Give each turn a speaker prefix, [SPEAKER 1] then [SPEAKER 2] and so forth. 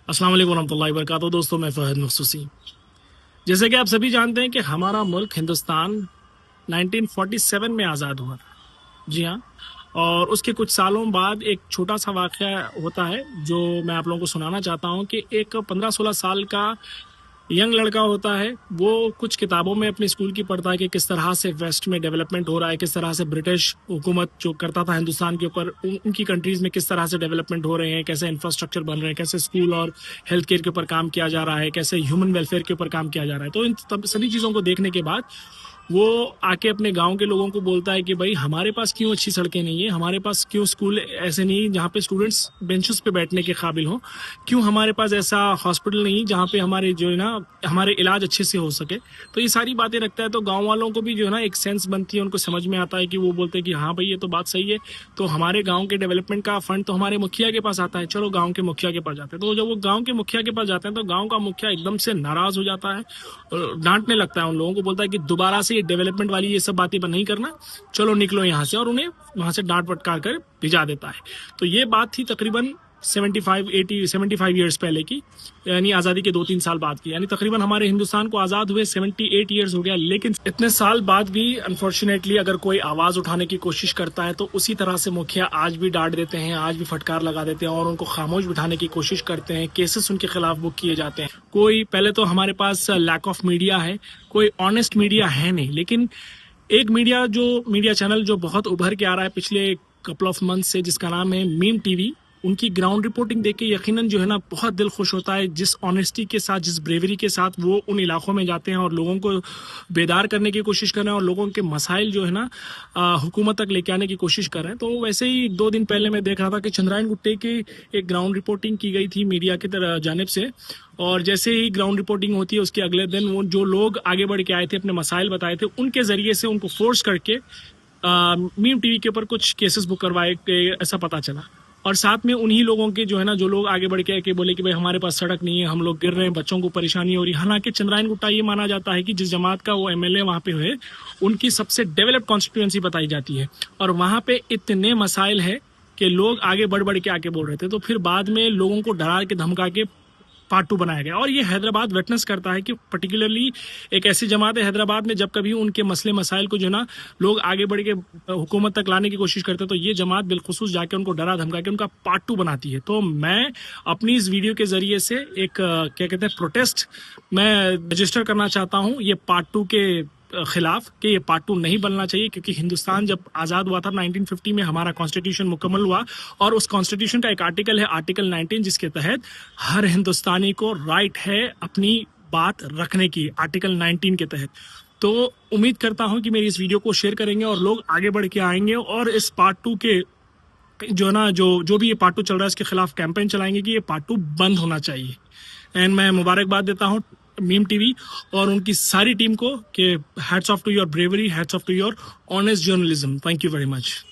[SPEAKER 1] अस्सलाम वालेकुम वरहमतुल्लाहि वबरकातुहू। दोस्तों, मैं फ़हद मखसूसी। जैसे कि आप सभी जानते हैं कि हमारा मुल्क हिंदुस्तान 1947 में आज़ाद हुआ था। जी हाँ। और उसके कुछ सालों बाद एक छोटा सा वाक़या होता है जो मैं आप लोगों को सुनाना चाहता हूँ कि एक 15-16 साल का यंग लड़का होता है। वो कुछ किताबों में अपने स्कूल की पढ़ता है कि किस तरह से वेस्ट में डेवलपमेंट हो रहा है, किस तरह से ब्रिटिश हुकूमत जो करता था हिंदुस्तान के ऊपर, उनकी कंट्रीज में किस तरह से डेवलपमेंट हो रहे हैं, कैसे इंफ्रास्ट्रक्चर बन रहे हैं, कैसे स्कूल और हेल्थ केयर के ऊपर काम किया जा रहा है, कैसे ह्यूमन वेलफेयर के ऊपर काम किया जा रहा है। तो इन सभी चीज़ों को देखने के बाद वो आके अपने गांव के लोगों को बोलता है कि भाई हमारे पास क्यों अच्छी सड़कें नहीं है, हमारे पास क्यों स्कूल ऐसे नहीं जहाँ पे स्टूडेंट्स बेंचेस पे बैठने के काबिल हो, क्यों हमारे पास ऐसा हॉस्पिटल नहीं जहाँ पे हमारे जो है ना हमारे इलाज अच्छे से हो सके। तो ये सारी बातें रखता है तो गांव वालों को भी जो है ना एक सेंस बनती है, उनको समझ में आता है कि वो बोलते हैं कि हाँ भाई ये तो बात सही है। तो हमारे गाँव के डेवलपमेंट का फंड तो हमारे मुखिया के पास आता है, चलो गाँव के मुखिया के पास जाते हैं। तो जब वो गाँव के मुखिया के पास जाते हैं तो गाँव का मुखिया एकदम से नाराज हो जाता है और डांटने लगता है उन लोगों को, बोलता है कि दोबारा से ये डेवलपमेंट वाली ये सब बातें नहीं करना, चलो निकलो यहाँ से, और उन्हें वहां से डांट फटकार कर भिजा देता है। तो ये बात थी तकरीबन 75 ईयर्स पहले की, यानी आज़ादी के 2-3 साल बाद की। यानी तकरीबन हमारे हिंदुस्तान को आज़ाद हुए 78 ईयर्स हो गया। लेकिन इतने साल बाद भी अनफॉर्चुनेटली अगर कोई आवाज़ उठाने की कोशिश करता है तो उसी तरह से मुखिया आज भी डांट देते हैं, आज भी फटकार लगा देते हैं और उनको खामोश बिठाने की कोशिश करते हैं। केसेस उनके खिलाफ बुक किए जाते हैं। कोई पहले तो हमारे पास लैक ऑफ मीडिया है, कोई ऑनेस्ट मीडिया है नहीं। लेकिन एक मीडिया चैनल जो बहुत उभर के आ रहा है पिछले कपल ऑफ मंथ से, जिसका नाम है मीम टीवी, उनकी ग्राउंड रिपोर्टिंग देख के यकीनन जो है ना बहुत दिल खुश होता है। जिस ऑनेस्टी के साथ, जिस ब्रेवरी के साथ वो उन इलाकों में जाते हैं और लोगों को बेदार करने की कोशिश कर रहे हैं और लोगों के मसाइल जो है ना हुकूमत तक लेके आने की कोशिश कर रहे हैं। तो वैसे ही 2 दिन पहले मैं देख रहा था कि चंद्रायन गुट्टे की एक ग्राउंड रिपोर्टिंग की गई थी मीडिया की तरह जानिब से। और जैसे ही ग्राउंड रिपोर्टिंग होती है उसके अगले दिन वो जो लोग आगे बढ़ के आए थे, अपने मसाइल बताए थे, उनके जरिए से उनको फोर्स करके मीम टीवी के ऊपर कुछ केसेस बुक करवाए के ऐसा पता चला। और साथ में उन्हीं लोगों के जो है ना, जो लोग आगे बढ़ के बोले कि भाई हमारे पास सड़क नहीं है, हम लोग गिर रहे हैं, बच्चों को परेशानी हो रही है। हालांकि चंद्रायन गुट्टा ये माना जाता है कि जिस जमात का वो एमएलए वहां पे हुए, उनकी सबसे डेवलप्ड कॉन्स्टिट्यूएंसी बताई जाती है और वहां पे इतने मसाइल है कि लोग आगे बढ़ बढ़ के आके बोल रहे थे। तो फिर बाद में लोगों को डरा के धमका के पार्ट 2 बनाया गया। और ये हैदराबाद विटनेस करता है कि पर्टिकुलरली एक ऐसी जमात है हैदराबाद में, जब कभी उनके मसले मसाइल को जो ना लोग आगे बढ़ के हुकूमत तक लाने की कोशिश करते हैं तो ये जमात बिलखुसूस जाके उनको डरा धमका के उनका पार्ट 2 बनाती है। तो मैं अपनी इस वीडियो के जरिए से एक क्या कहते हैं प्रोटेस्ट मैं रजिस्टर करना चाहता हूँ ये पार्ट 2 के खिलाफ, कि ये पार्ट 2 नहीं बनना चाहिए। क्योंकि हिंदुस्तान जब आज़ाद हुआ था 1950 में, हमारा कॉन्स्टिट्यूशन मुकम्मल हुआ और उस कॉन्स्टिट्यूशन का एक आर्टिकल है, आर्टिकल 19, जिसके तहत हर हिंदुस्तानी को राइट है अपनी बात रखने की, आर्टिकल 19 के तहत। तो उम्मीद करता हूं कि मेरी इस वीडियो को शेयर करेंगे और लोग आगे बढ़ के आएंगे और इस पार्ट 2 के जो ना जो भी ये पार्ट 2 चल रहा है इसके खिलाफ कैंपेन चलाएंगे कि ये पार्ट 2 बंद होना चाहिए। एंड मैं मुबारकबाद देता हूँ मीम टीवी और उनकी सारी टीम को कि hats off to your bravery, hats off to your honest journalism. Thank you very much.